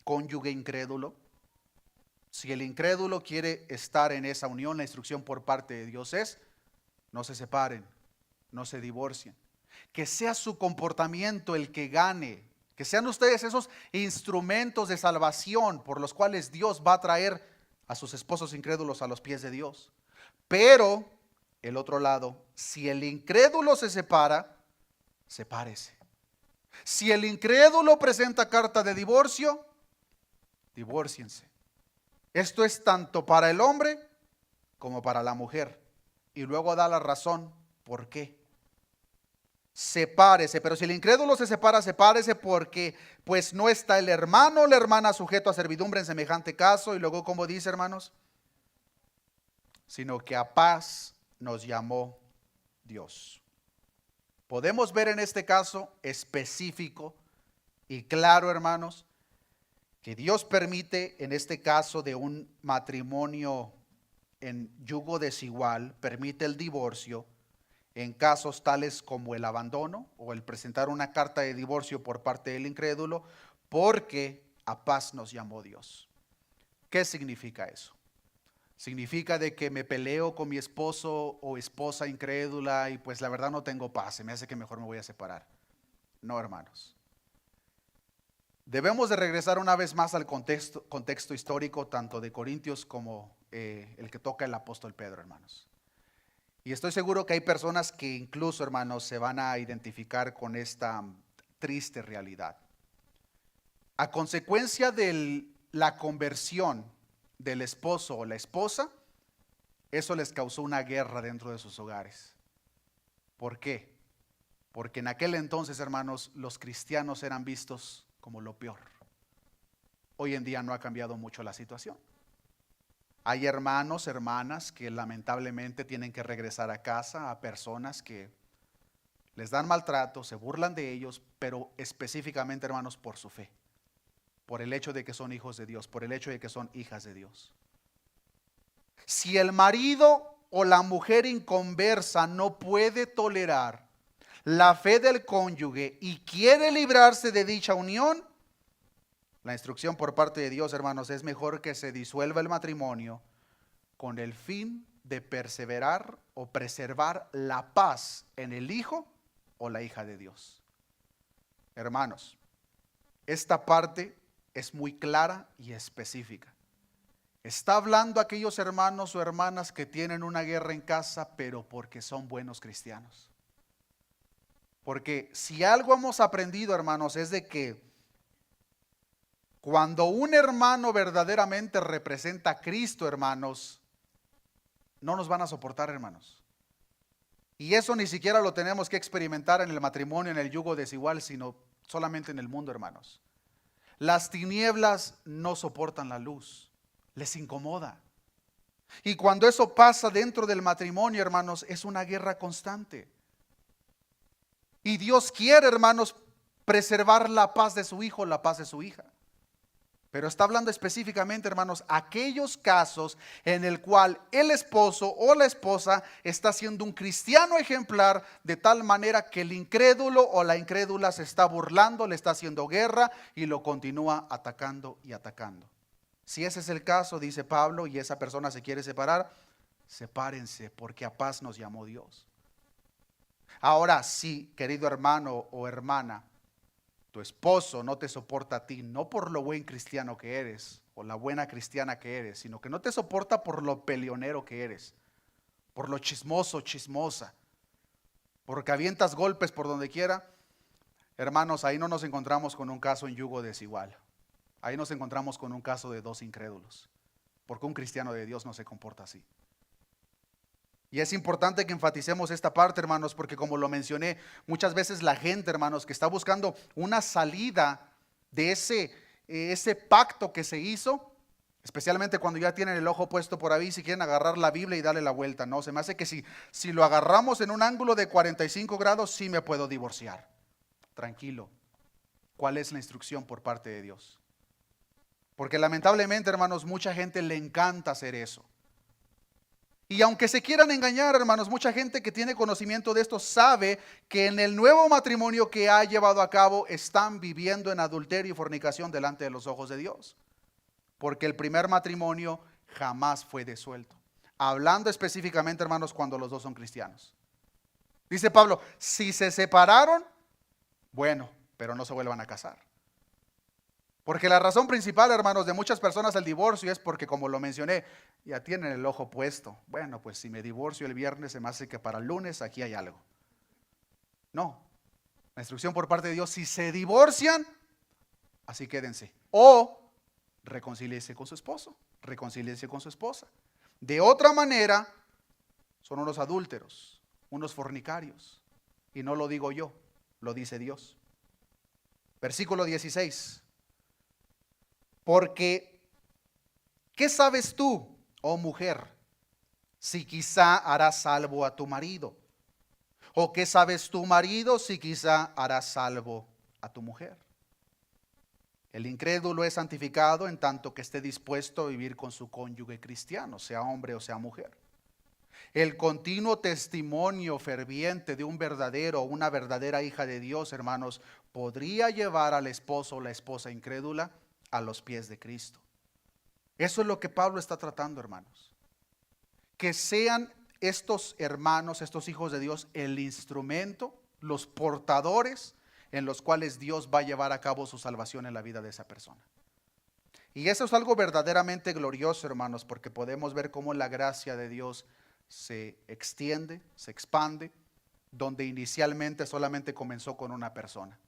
cónyuge incrédulo, si el incrédulo quiere estar en esa unión, la instrucción por parte de Dios es: no se separen, no se divorcien. Que sea su comportamiento el que gane, que sean ustedes esos instrumentos de salvación por los cuales Dios va a traer a sus esposos incrédulos a los pies de Dios. Pero, el otro lado, si el incrédulo se separa, sepárese. Si el incrédulo presenta carta de divorcio, divórciense. Esto es tanto para el hombre como para la mujer. Y luego da la razón por qué. Sepárese, pero si el incrédulo se separa, sepárese porque pues no está el hermano o la hermana sujeto a servidumbre en semejante caso. Y luego, ¿cómo dice, hermanos? Sino que a paz nos llamó Dios. Podemos ver en este caso específico y claro, hermanos, que Dios permite en este caso de un matrimonio en yugo desigual, permite el divorcio en casos tales como el abandono o el presentar una carta de divorcio por parte del incrédulo, porque a paz nos llamó Dios. ¿Qué significa eso? Significa de que me peleo con mi esposo o esposa incrédula y pues la verdad no tengo paz, se me hace que mejor me voy a separar. No, hermanos. Debemos de regresar una vez más al contexto histórico, tanto de Corintios como el que toca el apóstol Pedro, hermanos. Y estoy seguro que hay personas que incluso, hermanos, se van a identificar con esta triste realidad. A consecuencia de la conversión del esposo o la esposa, eso les causó una guerra dentro de sus hogares. ¿Por qué? Porque en aquel entonces, hermanos, los cristianos eran vistos como lo peor. Hoy en día no ha cambiado mucho la situación. Hay hermanos, hermanas que lamentablemente tienen que regresar a casa a personas que les dan maltrato, se burlan de ellos, pero específicamente, hermanos, por su fe, por el hecho de que son hijos de Dios, por el hecho de que son hijas de Dios. Si el marido o la mujer inconversa no puede tolerar la fe del cónyuge y quiere librarse de dicha unión, la instrucción por parte de Dios, hermanos, es mejor que se disuelva el matrimonio con el fin de perseverar o preservar la paz en el hijo o la hija de Dios. Hermanos, esta parte es muy clara y específica. Está hablando a aquellos hermanos o hermanas que tienen una guerra en casa, pero porque son buenos cristianos. Porque si algo hemos aprendido, hermanos, es de que cuando un hermano verdaderamente representa a Cristo, hermanos, no nos van a soportar, hermanos. Y eso ni siquiera lo tenemos que experimentar en el matrimonio, en el yugo desigual, sino solamente en el mundo, hermanos. Las tinieblas no soportan la luz, les incomoda. Y cuando eso pasa dentro del matrimonio, hermanos, es una guerra constante. Y Dios quiere, hermanos, preservar la paz de su hijo, la paz de su hija. Pero está hablando específicamente, hermanos, aquellos casos en el cual el esposo o la esposa está siendo un cristiano ejemplar de tal manera que el incrédulo o la incrédula se está burlando, le está haciendo guerra y lo continúa atacando y atacando. Si ese es el caso, dice Pablo, y esa persona se quiere separar, sepárense porque a paz nos llamó Dios. Ahora sí, querido hermano o hermana, tu esposo no te soporta a ti, no por lo buen cristiano que eres o la buena cristiana que eres, sino que no te soporta por lo peleonero que eres, por lo chismoso, chismosa, porque avientas golpes por donde quiera. Hermanos, ahí no nos encontramos con un caso en yugo desigual. Ahí nos encontramos con un caso de dos incrédulos, porque un cristiano de Dios no se comporta así. Y es importante que enfaticemos esta parte, hermanos, porque como lo mencioné, muchas veces la gente, hermanos, que está buscando una salida de ese pacto que se hizo, especialmente cuando ya tienen el ojo puesto por ahí, si quieren agarrar la Biblia y darle la vuelta, no, se me hace que si lo agarramos en un ángulo de 45 grados, sí me puedo divorciar. Tranquilo. cuál es la instrucción por parte de Dios. Porque lamentablemente, hermanos, mucha gente le encanta hacer eso. Y aunque se quieran engañar, hermanos, mucha gente que tiene conocimiento de esto sabe que en el nuevo matrimonio que ha llevado a cabo están viviendo en adulterio y fornicación delante de los ojos de Dios. Porque el primer matrimonio jamás fue disuelto. Hablando específicamente, hermanos, cuando los dos son cristianos. Dice Pablo, si se separaron, bueno, pero no se vuelvan a casar. Porque la razón principal, hermanos, de muchas personas al divorcio es porque, como lo mencioné, ya tienen el ojo puesto. Bueno, pues si me divorcio el viernes, se me hace que para el lunes aquí hay algo. No. La instrucción por parte de Dios, si se divorcian, así quédense. O reconcíliese con su esposo, reconcíliese con su esposa. De otra manera, son unos adúlteros, unos fornicarios. Y no lo digo yo, lo dice Dios. Versículo 16. Porque, ¿qué sabes tú, oh mujer, si quizá harás salvo a tu marido? ¿O qué sabes tu marido si quizá harás salvo a tu mujer? El incrédulo es santificado en tanto que esté dispuesto a vivir con su cónyuge cristiano, sea hombre o sea mujer. El continuo testimonio ferviente de un verdadero o una verdadera hija de Dios, hermanos, podría llevar al esposo o la esposa incrédula a los pies de Cristo. Eso es lo que Pablo está tratando, hermanos. Que sean estos hermanos, estos hijos de Dios, el instrumento, los portadores en los cuales Dios va a llevar a cabo su salvación en la vida de esa persona. Y eso es algo verdaderamente glorioso, hermanos, porque podemos ver cómo la gracia de Dios se extiende, se expande, donde inicialmente solamente comenzó con una persona.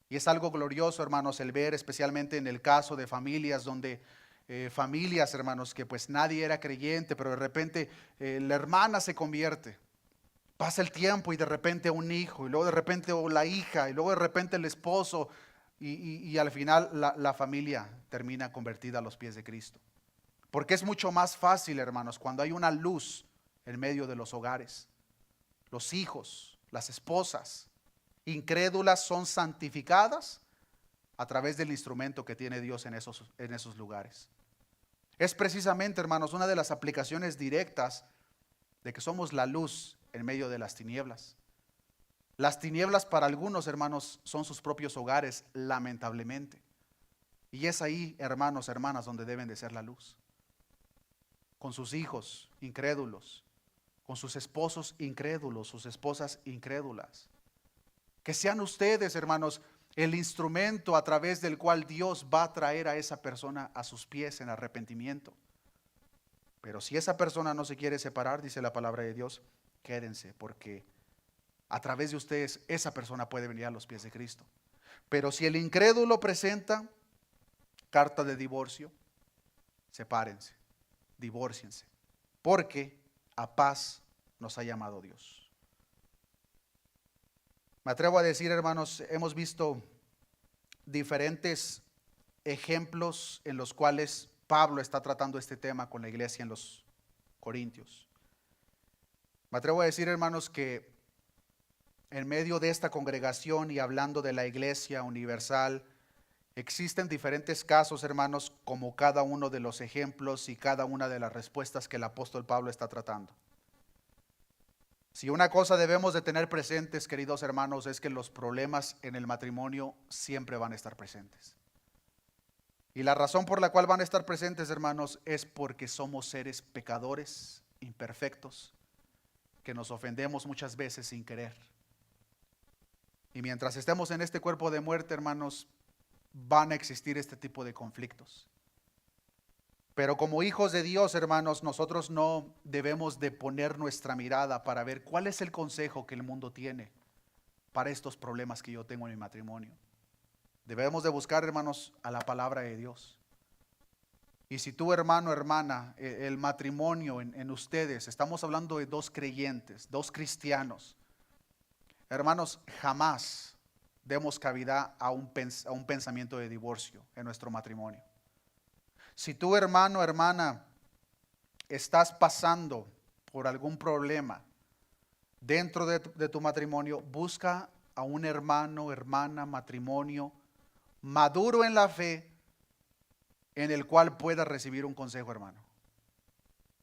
Y es algo glorioso, hermanos, el ver especialmente en el caso de familias donde familias, hermanos, que pues nadie era creyente, pero de repente la hermana se convierte. Pasa el tiempo y de repente un hijo, y luego de repente la hija, y luego de repente el esposo, y al final la familia termina convertida a los pies de Cristo. Porque es mucho más fácil, hermanos, cuando hay una luz en medio de los hogares. Los hijos, las esposas incrédulas son santificadas a través del instrumento que tiene Dios en esos lugares. Es precisamente, hermanos, una de las aplicaciones directas de que somos la luz en medio de las tinieblas. Las tinieblas para algunos, hermanos, son sus propios hogares, lamentablemente. Y es ahí, hermanos, hermanas, donde deben de ser la luz. Con sus hijos incrédulos, con sus esposos incrédulos, sus esposas incrédulas. Que sean ustedes, hermanos, el instrumento a través del cual Dios va a traer a esa persona a sus pies en arrepentimiento. Pero si esa persona no se quiere separar, dice la palabra de Dios, quédense, porque a través de ustedes esa persona puede venir a los pies de Cristo. Pero si el incrédulo presenta carta de divorcio, sepárense, divórciense, porque a paz nos ha llamado Dios. Me atrevo a decir, hermanos, hemos visto diferentes ejemplos en los cuales Pablo está tratando este tema con la iglesia en los Corintios. Me atrevo a decir, hermanos, que en medio de esta congregación y hablando de la iglesia universal, existen diferentes casos, hermanos, como cada uno de los ejemplos y cada una de las respuestas que el apóstol Pablo está tratando. Si una cosa debemos de tener presentes, queridos hermanos, es que los problemas en el matrimonio siempre van a estar presentes. Y la razón por la cual van a estar presentes, hermanos, es porque somos seres pecadores, imperfectos, que nos ofendemos muchas veces sin querer. Y mientras estemos en este cuerpo de muerte, hermanos, van a existir este tipo de conflictos. Pero como hijos de Dios, hermanos, nosotros no debemos de poner nuestra mirada para ver cuál es el consejo que el mundo tiene para estos problemas que yo tengo en mi matrimonio. Debemos de buscar, hermanos, a la palabra de Dios. Y si tú, hermano, hermana, el matrimonio en ustedes, estamos hablando de dos creyentes, dos cristianos. Hermanos, jamás demos cabida a un pensamiento de divorcio en nuestro matrimonio. Si tú, hermano, hermana, estás pasando por algún problema dentro de tu matrimonio, busca a un hermano, hermana, matrimonio maduro en la fe, en el cual pueda recibir un consejo, hermano.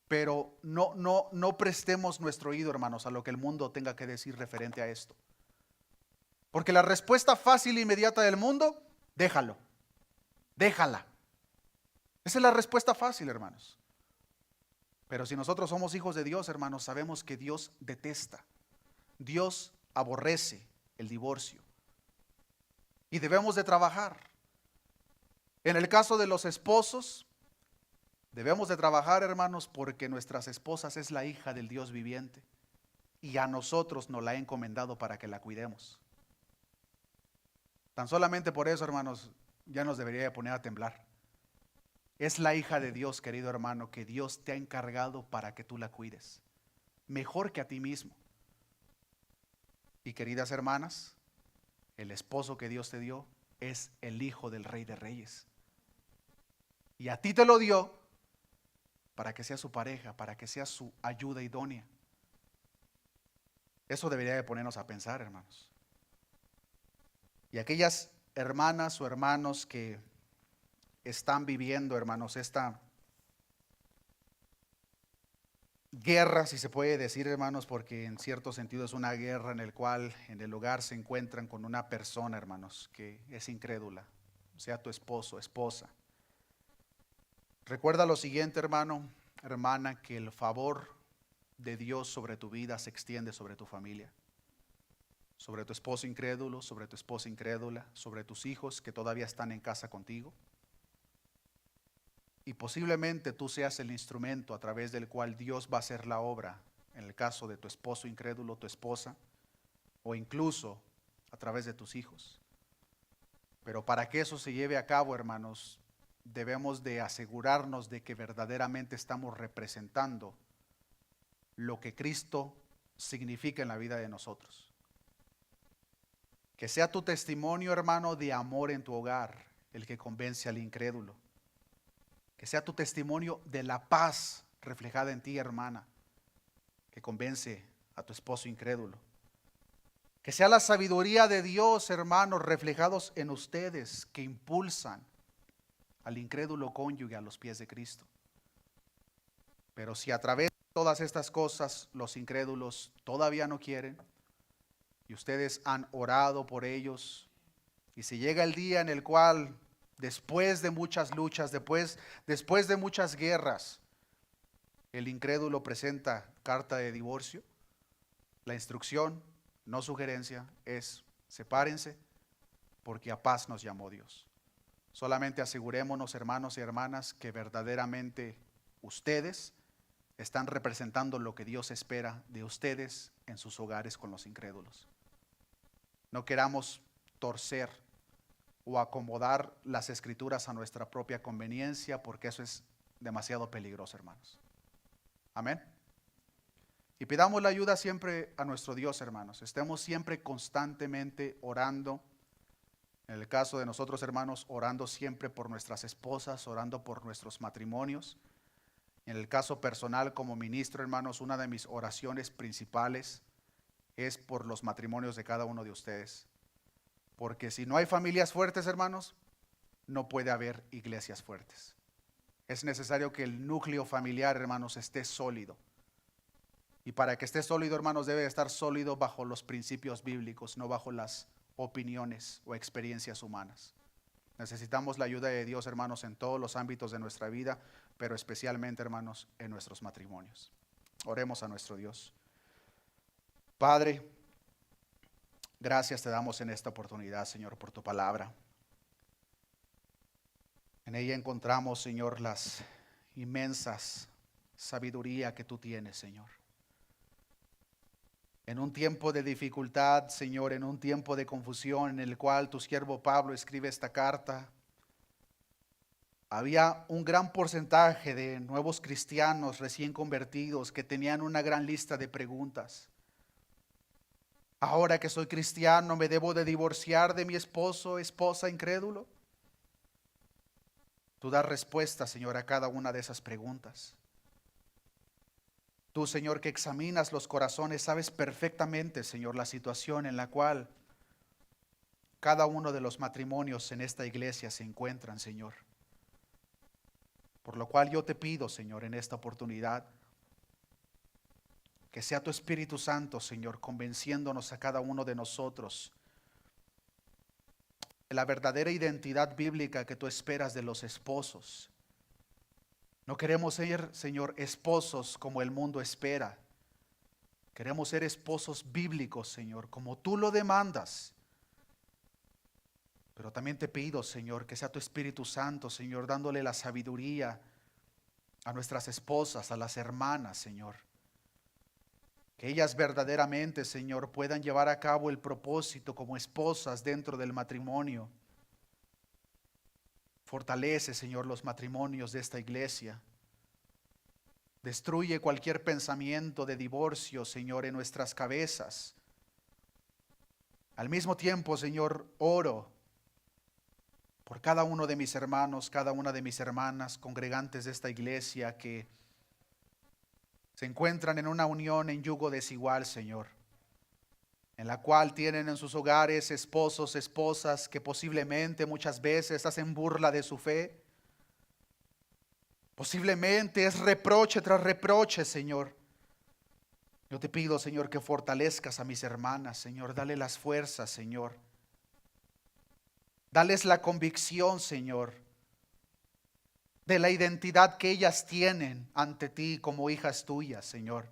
Pero no prestemos nuestro oído, hermanos, a lo que el mundo tenga que decir referente a esto. Porque la respuesta fácil e inmediata del mundo, déjala. Esa es la respuesta fácil, hermanos. Pero si nosotros somos hijos de Dios, hermanos, sabemos que Dios detesta, Dios aborrece el divorcio. Y debemos de trabajar. En el caso de los esposos, debemos de trabajar, hermanos, porque nuestras esposas es la hija del Dios viviente. Y a nosotros nos la ha encomendado para que la cuidemos. Tan solamente por eso, hermanos, ya nos debería de poner a temblar. Es la hija de Dios, querido hermano, que Dios te ha encargado para que tú la cuides. Mejor que a ti mismo. Y queridas hermanas, el esposo que Dios te dio es el hijo del Rey de Reyes. Y a ti te lo dio para que sea su pareja, para que sea su ayuda idónea. Eso debería de ponernos a pensar, hermanos. Y aquellas hermanas o hermanos que están viviendo, hermanos, esta guerra, si se puede decir, hermanos, porque en cierto sentido es una guerra en el cual en el hogar se encuentran con una persona, hermanos, que es incrédula, sea tu esposo, esposa. Recuerda lo siguiente, hermano, hermana, que el favor de Dios sobre tu vida se extiende sobre tu familia, sobre tu esposo incrédulo, sobre tu esposa incrédula, sobre tus hijos que todavía están en casa contigo. Y posiblemente tú seas el instrumento a través del cual Dios va a hacer la obra, en el caso de tu esposo incrédulo, tu esposa, o incluso a través de tus hijos. Pero para que eso se lleve a cabo, hermanos, debemos de asegurarnos de que verdaderamente estamos representando lo que Cristo significa en la vida de nosotros. Que sea tu testimonio, hermano, de amor en tu hogar, el que convence al incrédulo. Que sea tu testimonio de la paz reflejada en ti, hermana, que convence a tu esposo incrédulo. Que sea la sabiduría de Dios, hermanos, reflejados en ustedes, que impulsan al incrédulo cónyuge a los pies de Cristo. Pero si a través de todas estas cosas los incrédulos todavía no quieren, y ustedes han orado por ellos, y si llega el día en el cual después de muchas luchas, después de muchas guerras, el incrédulo presenta carta de divorcio, la instrucción, no sugerencia, es sepárense porque a paz nos llamó Dios. Solamente asegurémonos, hermanos y hermanas, que verdaderamente ustedes están representando lo que Dios espera de ustedes en sus hogares con los incrédulos. No queramos torcer o acomodar las escrituras a nuestra propia conveniencia, porque eso es demasiado peligroso, hermanos. Amén. Y pidamos la ayuda siempre a nuestro Dios, hermanos. Estemos siempre constantemente orando. En el caso de nosotros, hermanos, orando siempre por nuestras esposas, orando por nuestros matrimonios. En el caso personal, como ministro, hermanos, una de mis oraciones principales es por los matrimonios de cada uno de ustedes. Porque si no hay familias fuertes, hermanos, no puede haber iglesias fuertes. Es necesario que el núcleo familiar, hermanos, esté sólido. Y para que esté sólido, hermanos, debe estar sólido bajo los principios bíblicos, no bajo las opiniones o experiencias humanas. Necesitamos la ayuda de Dios, hermanos, en todos los ámbitos de nuestra vida, pero especialmente, hermanos, en nuestros matrimonios. Oremos a nuestro Dios. Padre, gracias te damos en esta oportunidad, Señor, por tu palabra. En ella encontramos, Señor, las inmensas sabiduría que tú tienes, Señor. En un tiempo de dificultad, Señor, en un tiempo de confusión en el cual tu siervo Pablo escribe esta carta, había un gran porcentaje de nuevos cristianos recién convertidos que tenían una gran lista de preguntas. Ahora que soy cristiano, ¿me debo de divorciar de mi esposo, esposa incrédulo? Tú das respuesta, Señor, a cada una de esas preguntas. Tú, Señor, que examinas los corazones, sabes perfectamente, Señor, la situación en la cual cada uno de los matrimonios en esta iglesia se encuentran, Señor. Por lo cual yo te pido, Señor, en esta oportunidad, que sea tu Espíritu Santo, Señor, convenciéndonos a cada uno de nosotros de la verdadera identidad bíblica que tú esperas de los esposos. No queremos ser, Señor, esposos como el mundo espera. Queremos ser esposos bíblicos, Señor, como tú lo demandas. Pero también te pido, Señor, que sea tu Espíritu Santo, Señor, dándole la sabiduría a nuestras esposas, a las hermanas, Señor. Que ellas verdaderamente, Señor, puedan llevar a cabo el propósito como esposas dentro del matrimonio. Fortalece, Señor, los matrimonios de esta iglesia. Destruye cualquier pensamiento de divorcio, Señor, en nuestras cabezas. Al mismo tiempo, Señor, oro por cada uno de mis hermanos, cada una de mis hermanas, congregantes de esta iglesia que se encuentran en una unión en yugo desigual, Señor, en la cual tienen en sus hogares esposos, esposas que posiblemente muchas veces hacen burla de su fe. Posiblemente es reproche tras reproche, Señor. Yo te pido, Señor, que fortalezcas a mis hermanas, Señor. Dale las fuerzas, Señor. Dales la convicción, Señor, de la identidad que ellas tienen ante ti como hijas tuyas, Señor.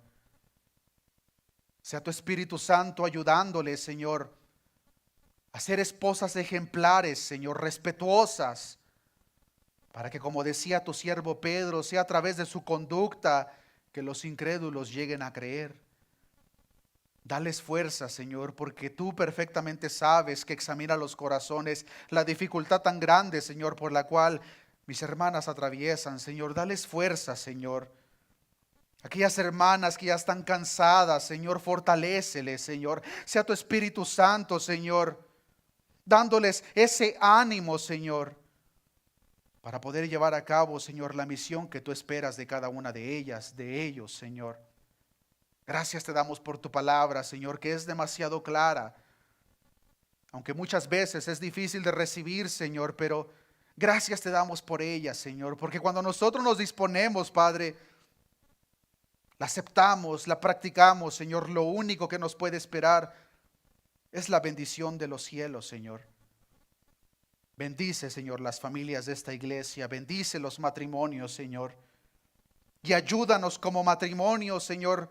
Sea tu Espíritu Santo ayudándoles, Señor, a ser esposas ejemplares, Señor, respetuosas, para que, como decía tu siervo Pedro, sea a través de su conducta que los incrédulos lleguen a creer. Dales fuerza, Señor, porque tú perfectamente sabes que examina los corazones, la dificultad tan grande, Señor, por la cual mis hermanas atraviesan. Señor, dales fuerza, Señor. Aquellas hermanas que ya están cansadas, Señor, fortaléceles, Señor. Sea tu Espíritu Santo, Señor, dándoles ese ánimo, Señor, para poder llevar a cabo, Señor, la misión que tú esperas de cada una de ellas, de ellos, Señor. Gracias te damos por tu palabra, Señor, que es demasiado clara. Aunque muchas veces es difícil de recibir, Señor, pero gracias te damos por ella, Señor, porque cuando nosotros nos disponemos, Padre, la aceptamos, la practicamos, Señor, lo único que nos puede esperar es la bendición de los cielos, Señor. Bendice, Señor, las familias de esta iglesia, bendice los matrimonios, Señor, y ayúdanos como matrimonios, Señor,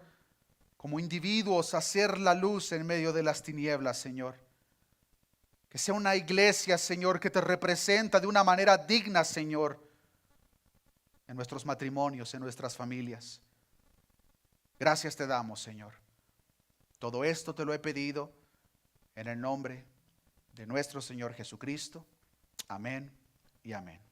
como individuos a hacer la luz en medio de las tinieblas, Señor. Que sea una iglesia, Señor, que te representa de una manera digna, Señor, en nuestros matrimonios, en nuestras familias. Gracias te damos, Señor. Todo esto te lo he pedido en el nombre de nuestro Señor Jesucristo. Amén y amén.